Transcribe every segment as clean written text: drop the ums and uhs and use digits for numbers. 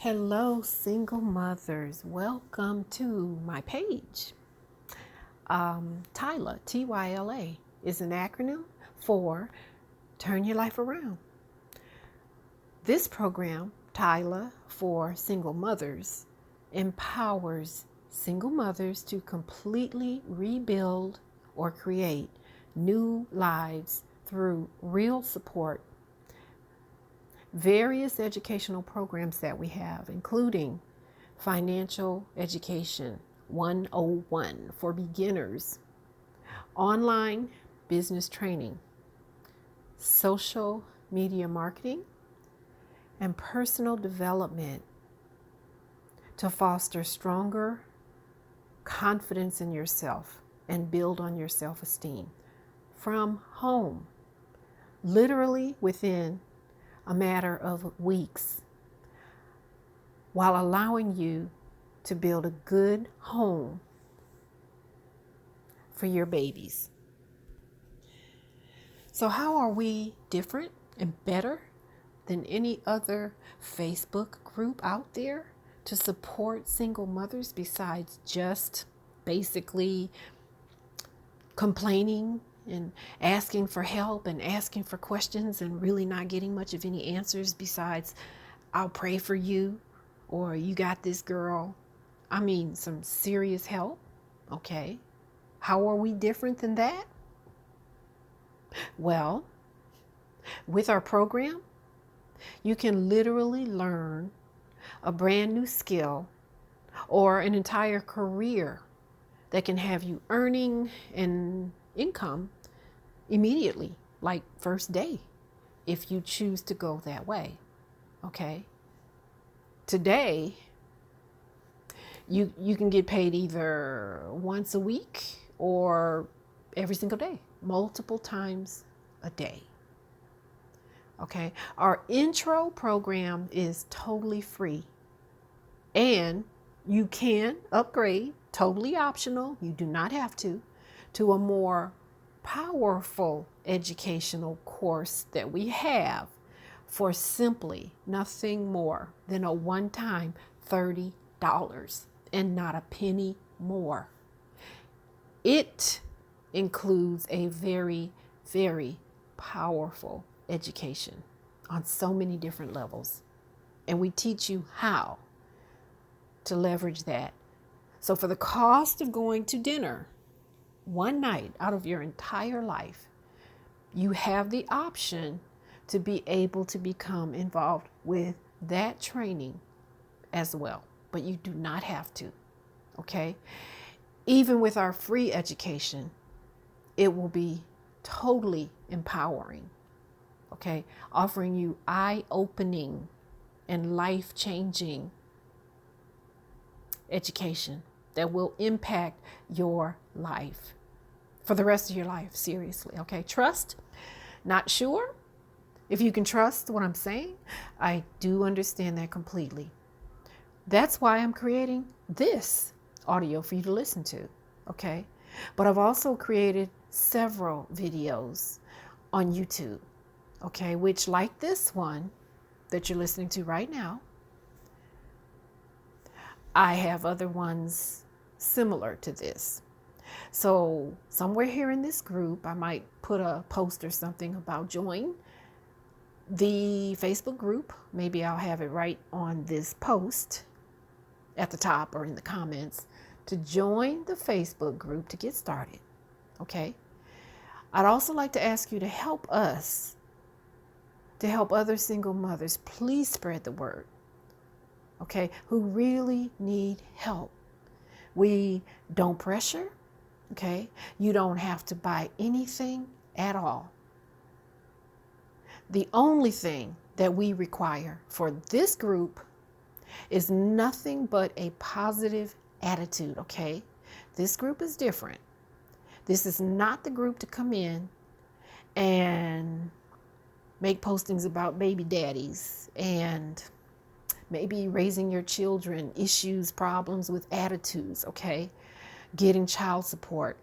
Hello, single mothers. Welcome to my page. TYLA, Tyla, is an acronym for Turn Your Life Around. This program, TYLA for Single Mothers, empowers single mothers to completely rebuild or create new lives through real support. Various educational programs that we have, including Financial Education 101 for beginners, online business training, social media marketing, and personal development to foster stronger confidence in yourself and build on your self-esteem from home, literally within a matter of weeks, while allowing you to build a good home for your babies. So how are we different and better than any other Facebook group out there to support single mothers besides just basically complaining and asking for help and asking for questions and really not getting much of any answers besides I'll pray for you or you got this, girl? I mean, some serious help. Okay. How are we different than that? Well, with our program, you can literally learn a brand new skill or an entire career that can have you earning an income immediately, like first day, if you choose to go that way. Okay. Today, you can get paid either once a week or every single day, multiple times a day. Okay. Our intro program is totally free and you can upgrade, totally optional. You do not have to a more powerful educational course that we have for simply nothing more than a one-time $30 and not a penny more. It includes a very, very powerful education on so many different levels. And we teach you how to leverage that. So for the cost of going to dinner one night out of your entire life, you have the option to be able to become involved with that training as well. But you do not have to. Okay? Even with our free education, it will be totally empowering. Okay? Offering you eye-opening and life-changing education that will impact your life for the rest of your life. Seriously. Okay. Trust. Not sure if you can trust what I'm saying. I do understand that completely. That's why I'm creating this audio for you to listen to. Okay. But I've also created several videos on YouTube. Okay. Which, like this one that you're listening to right now, I have other ones similar to this. So somewhere here in this group, I might put a post or something about join the Facebook group. Maybe I'll have it right on this post at the top or in the comments to join the Facebook group to get started. Okay. I'd also like to ask you to help us, to help other single mothers. Please spread the word. Okay, who really need help. We don't pressure. Okay, you don't have to buy anything at all. The only thing that we require for this group is nothing but a positive attitude. Okay, this group is different. This is not the group to come in and make postings about baby daddies and maybe raising your children, issues, problems with attitudes, okay? Getting child support.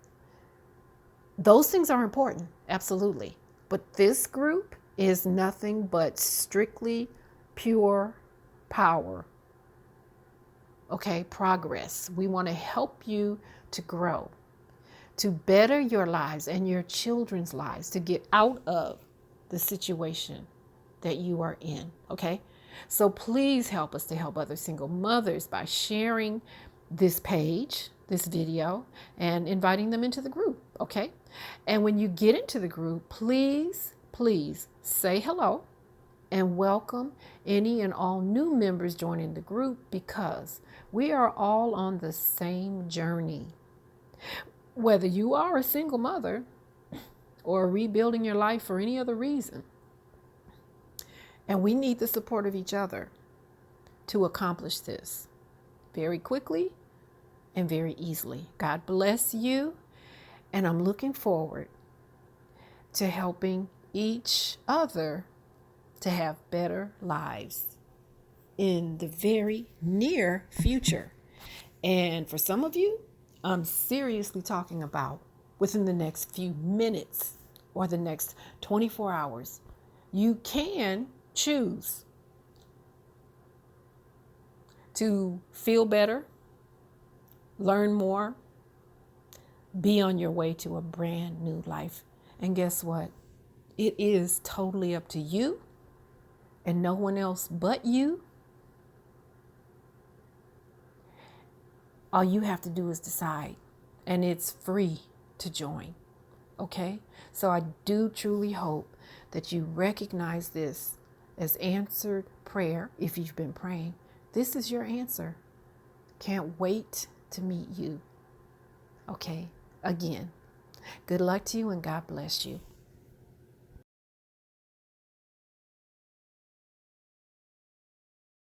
Those things are important, absolutely. But this group is nothing but strictly pure power okay, progress. We want to help you to grow, to better your lives and your children's lives, to get out of the situation that you are in, okay? So please help us to help other single mothers by sharing this page, this video, and inviting them into the group, okay? And when you get into the group, please, please say hello and welcome any and all new members joining the group, because we are all on the same journey. Whether you are a single mother or rebuilding your life for any other reason, and we need the support of each other to accomplish this very quickly and very easily. God bless you, and I'm looking forward to helping each other to have better lives in the very near future. And for some of you, I'm seriously talking about within the next few minutes or the next 24 hours. You can choose to feel better, learn more, be on your way to a brand new life. And guess what? It is totally up to you and no one else but you. All you have to do is decide, and it's free to join. Okay? So I do truly hope that you recognize this as answered prayer. If you've been praying, this is your answer. Can't wait to meet you. Okay? Again, good luck to you and God bless you.